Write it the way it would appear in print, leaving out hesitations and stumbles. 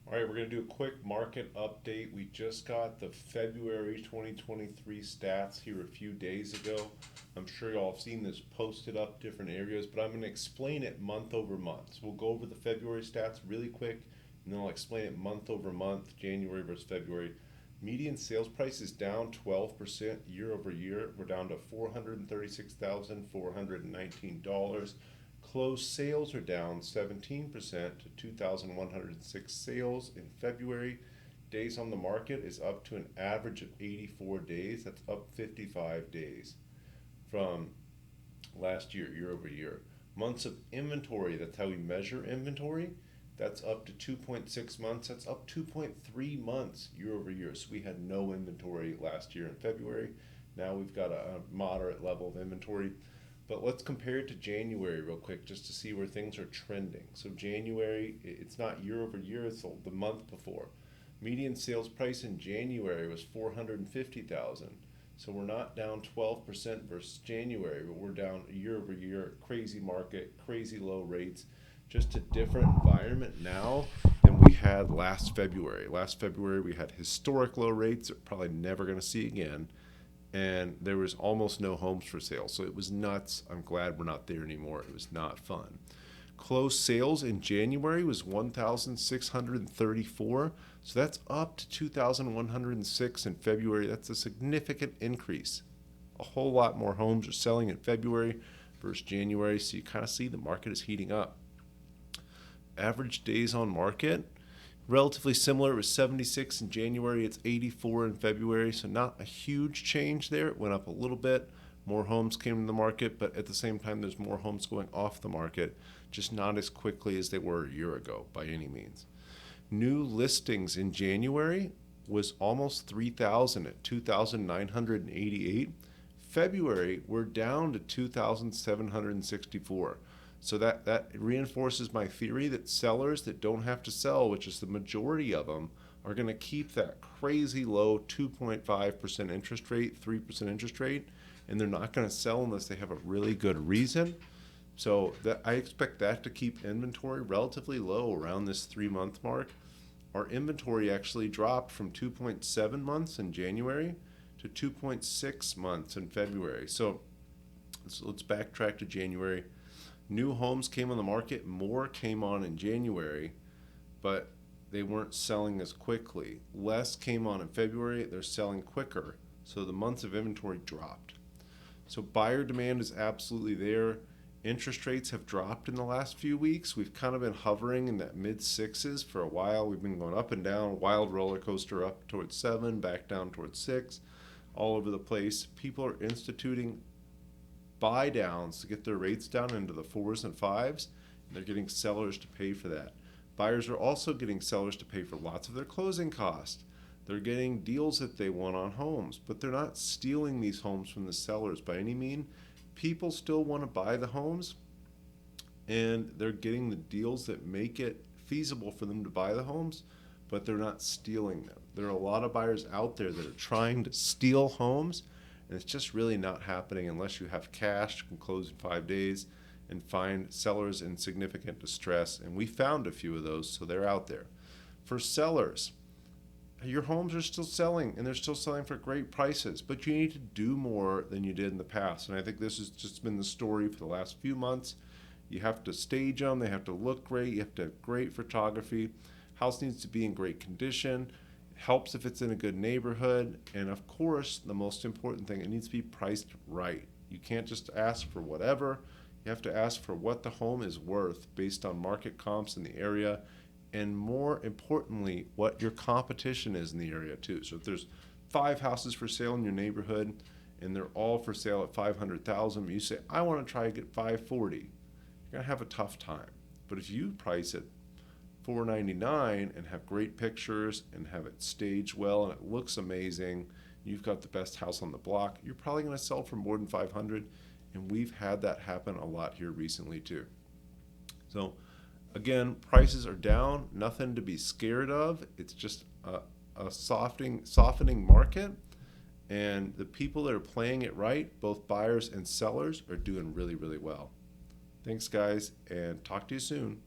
All right, we're going to do a quick market update. We just got the February 2023 stats here a few days ago. I'm sure y'all have seen this posted up different areas, but I'm going to explain it month over month. So we'll go over the February stats really quick, and then I'll explain it month over month, January versus February. Median sales price is down 12% year over year. We're down to $436,419. Closed sales are down 17% to 2,106 sales in February. Days on the market is up to an average of 84 days. That's up 55 days from last year, year over year. Months of inventory, that's how we measure inventory. That's up to 2.6 months. That's up 2.3 months year over year. So we had no inventory last year in February. Now we've got a moderate level of inventory. But let's compare it to January real quick just to see where things are trending. So January, it's not year over year, it's the month before. Median sales price in January was 450,000. So we're not down 12% versus January, but we're down year over year. Crazy market, crazy low rates, just a different environment now than we had last February. Last February we had historic low rates that we're probably never going to see again, and there was almost no homes for sale. So it was nuts. I'm glad we're not there anymore. It was not fun. Closed sales in January was 1,634. So that's up to 2,106 in February. That's a significant increase. A whole lot more homes are selling in February versus January. So you kind of see the market is heating up. Average days on market, relatively similar. It was 76 in January. It's 84 in February. So not a huge change there. It went up a little bit. More homes came to the market, but at the same time, there's more homes going off the market, just not as quickly as they were a year ago by any means. New listings in January was almost 3,000 at 2,988. February, we're down to 2,764. So that reinforces my theory that sellers that don't have to sell, which is the majority of them, are going to keep that crazy low 2.5% interest rate, 3% interest rate, and they're not going to sell unless they have a really good reason. So I expect that to keep inventory relatively low around this 3-month mark. Our inventory actually dropped from 2.7 months in January to 2.6 months in February. So let's backtrack to January. New homes came on the market, more came on in January, but they weren't selling as quickly. Less came on in February, they're selling quicker, so the months of inventory dropped. So buyer demand is absolutely there. Interest rates have dropped in the last few weeks. We've kind of been hovering in that mid-sixes for a while. We've been going up and down, wild roller coaster up towards 7, back down towards 6, all over the place. People are instituting buy downs to get their rates down into the 4s and 5s. And they're getting sellers to pay for that. Buyers are also getting sellers to pay for lots of their closing costs. They're getting deals that they want on homes, but they're not stealing these homes from the sellers by any means. People still want to buy the homes, and they're getting the deals that make it feasible for them to buy the homes, but they're not stealing them. There are a lot of buyers out there that are trying to steal homes, and it's just really not happening unless you have cash, can close in 5 days, and find sellers in significant distress. And we found a few of those, so they're out there. For sellers, your homes are still selling, and they're still selling for great prices, but you need to do more than you did in the past. And I think this has just been the story for the last few months. You have to stage them. They have to look great. You have to have great photography. House needs to be in great condition. Helps if it's in a good neighborhood, and of course the most important thing, it needs to be priced right. You can't just ask for whatever. You have to ask for what the home is worth based on market comps in the area, and more importantly what your competition is in the area too. So if there's 5 houses for sale in your neighborhood and they're all for sale at 500,000, you say I want to try to get 540, you're going to have a tough time. But if you price it $499 and have great pictures and have it staged well and it looks amazing, you've got the best house on the block, you're probably going to sell for more than 500, and we've had that happen a lot here recently too. So again, prices are down, nothing to be scared of. It's just a softening market, and the people that are playing it right, both buyers and sellers, are doing really, really well. Thanks guys, and talk to you soon.